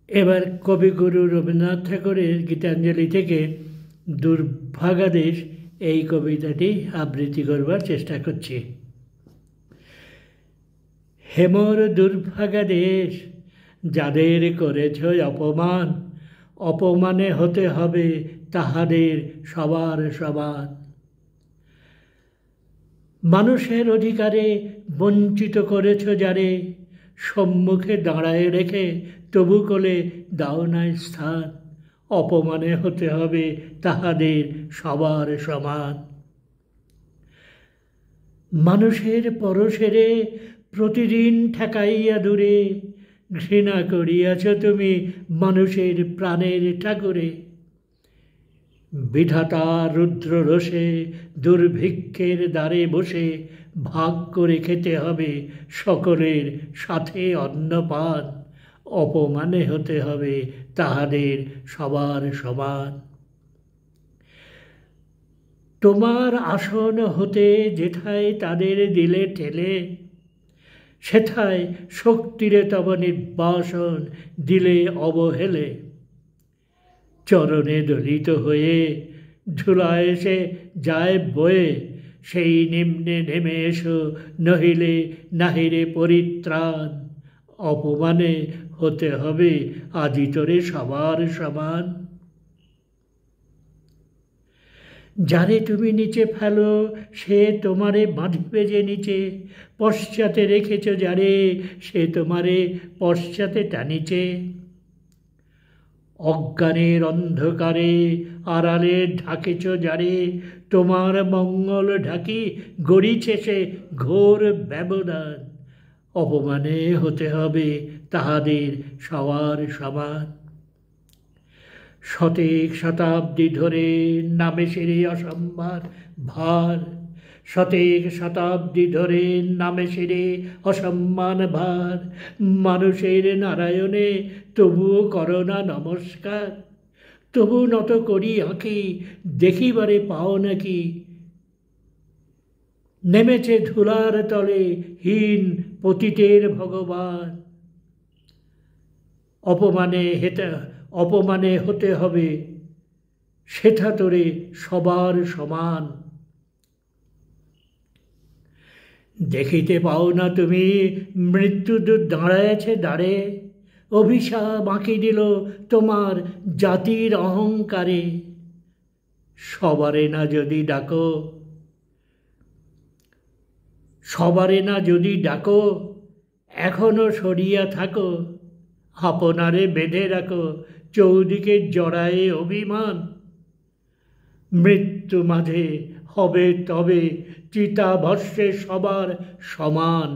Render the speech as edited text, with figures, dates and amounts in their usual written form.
এবার কবিগুরু রবীন্দ্রনাথ ঠাকুরের গীতাঞ্জলি থেকে দুর্ভাগাদেশ এই কবিতাটি আবৃত্তি করবার চেষ্টা করছি। হেমর দুর্ভাগা দেশ, যাদের করেছ অপমান, অপমানে হতে হবে তাহাদের সবার সমান। মানুষের অধিকারে বঞ্চিত করেছ যারে, সম্মুখে দাঁড়ায় রেখে তবু কোলে দাও নাই স্থান, অপমানে হতে হবে তাহাদের সবার সমান। মানুষের পরশেরে প্রতিদিন ঠেকাইয়া দূরে, ঘৃণা করিয়াছ তুমি মানুষের প্রাণের ঠাকুরে। বিধাতা রুদ্র রোষে দুর্ভিক্ষের দ্বারে বসে, ভাগ করে খেতে হবে সকলের সাথে অন্নপান, অপমানে হতে হবে তাহাদের সবার সমান। তোমার আসন হতে যেথায় তাদের দিলে ঠেলে, সেথায় শক্তিরে তব নির্বাসন দিলে অবহেলে। চরণে দলিত হয়ে ধুলায় এসে যায় বয়ে, সেই নিম্নে নেমে এসো নহিলে নাহিরে পরিত্রাণ, অপমানে হতে হবে আজি তোরে সবার সমান। যারে তুমি নিচে ফেলো সে তোমারে বাঁধবে যে নিচে, পশ্চাতে রেখেছ যারে সে তোমারে পশ্চাতে টানিছে। অজ্ঞানের অন্ধকারে আড়ালে ঢাকেছ যারে, তোমার মঙ্গল ঢাকি গড়িছে সে ঘোর ব্যবধান, অপমানে হতে হবে তাহাদের সবার সমান। শতেক শতাব্দী ধরে নামে সেরে অসম্মান ভার, শতেক শতাব্দী ধরে নামে সেরে অসম্মান ভার। মানুষের নারায়ণে তবুও করো না নমস্কার, তবু নত করি আঁকি দেখিবারে পাও নাকি। নেমেছে ধুলার তলে হীন পতিতের ভগবান, অপমানে হতে হবে সেথা তোরে সবার সমান। দেখিতে পাও না তুমি মৃত্যু দাঁড়ায়েছে দাঁড়ে, অভিশাপ আঁকি দিল তোমার জাতির অহংকারে। সবারে না যদি ডাকো, সবারে না যদি ডাকো, এখনো সরিয়া থাকো, আপনারে বেঁধে রাখো চৌদিকে জড়ায়ে অভিমান। মৃত্যু মাঝে হবে তবে চিতাভস্মে সবার সমান।